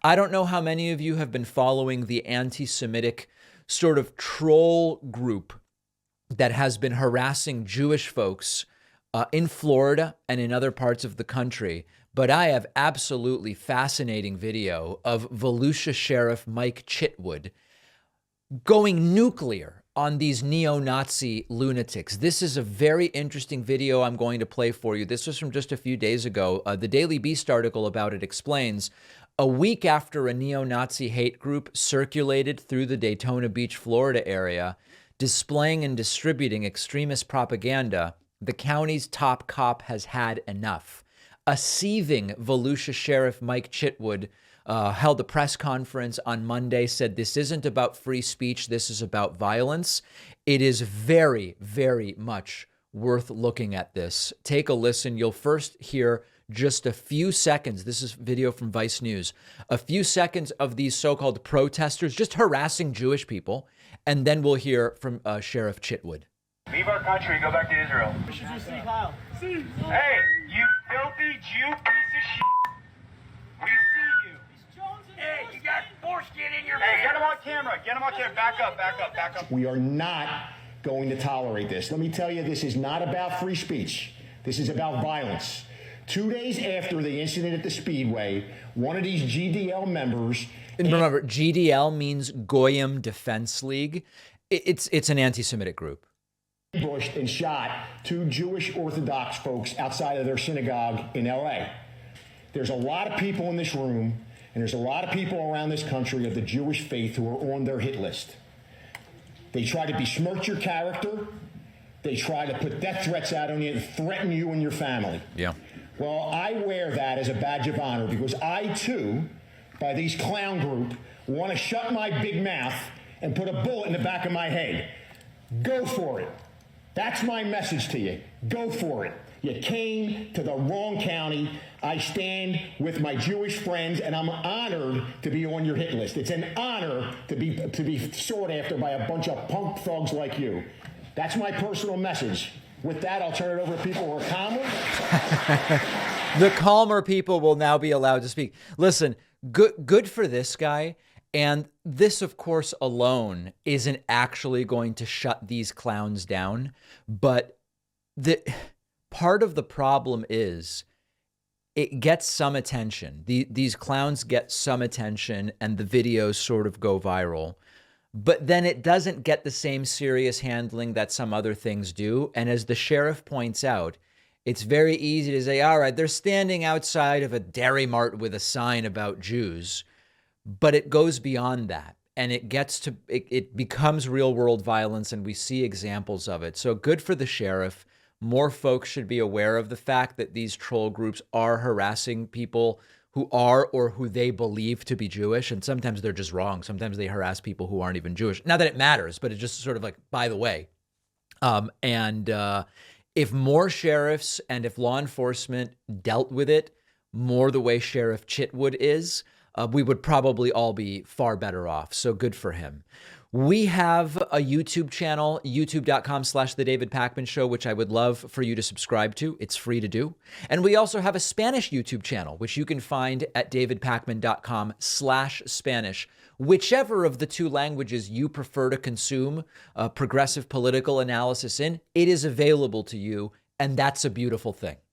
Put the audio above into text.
I don't know how many of you have been following the anti-Semitic sort of troll group that has been harassing Jewish folks in Florida and in other parts of the country. But I have absolutely fascinating video of Volusia Sheriff Mike Chitwood going nuclear on these neo-Nazi lunatics. This is a very interesting video I'm going to play for you. This was from just a few days ago. The Daily Beast article about it explains a week after a neo-Nazi hate group circulated through the Daytona Beach, Florida area, displaying and distributing extremist propaganda, the county's top cop has had enough. A seething Volusia Sheriff Mike Chitwood held a press conference on Monday, said this isn't about free speech, this is about violence. It is very, very much worth looking at this. Take a listen. You'll first hear just a few seconds. This is video from Vice News. A few seconds of these so-called protesters just harassing Jewish people, and then we'll hear from Sheriff Chitwood. Leave our country, go back to Israel. What should you see, Kyle? Hey, you filthy Jew piece of shit. We see you. Hey, you got foreskin in your Hey, get him on camera. Get him on camera. Back up, back up, back up. We are not going to tolerate this. Let me tell you, this is not about free speech. This is about violence. 2 days after the incident at the Speedway, one of these GDL members... And remember, GDL means Goyim Defense League. It's an anti-Semitic group. ...ambushed and shot two Jewish Orthodox folks outside of their synagogue in L.A. There's a lot of people in this room, and there's a lot of people around this country of the Jewish faith who are on their hit list. They try to besmirch your character. They try to put death threats out on you and threaten you and your family. Yeah. Well, I wear that as a badge of honor because I, too, by these clown group, want to shut my big mouth and put a bullet in the back of my head. Go for it. That's my message to you. Go for it. You came to the wrong county. I stand with my Jewish friends, and I'm honored to be on your hit list. It's an honor to be sought after by a bunch of punk thugs like you. That's my personal message. With that, I'll turn it over to people who are calmer. The calmer people will now be allowed to speak. Listen, good for this guy. And this, of course, alone isn't actually going to shut these clowns down. But the part of the problem is it gets some attention. These clowns get some attention and the videos sort of go viral. But then it doesn't get the same serious handling that some other things do. And as the sheriff points out, it's very easy to say, all right, they're standing outside of a Dairy Mart with a sign about Jews. But it goes beyond that. And it gets to, it becomes real world violence. And we see examples of it. So good for the sheriff. More folks should be aware of the fact that these troll groups are harassing people who are or who they believe to be Jewish. And sometimes they're just wrong. Sometimes they harass people who aren't even Jewish. Not that it matters, but it's just sort of like, by the way. If more sheriffs and if law enforcement dealt with it more the way Sheriff Chitwood is, we would probably all be far better off. So good for him. We have a YouTube channel, youtube.com/The David Pakman Show, which I would love for you to subscribe to. It's free to do. And we also have a Spanish YouTube channel, which you can find at davidpakman.com/Spanish. Whichever of the two languages you prefer to consume progressive political analysis in, it is available to you. And that's a beautiful thing.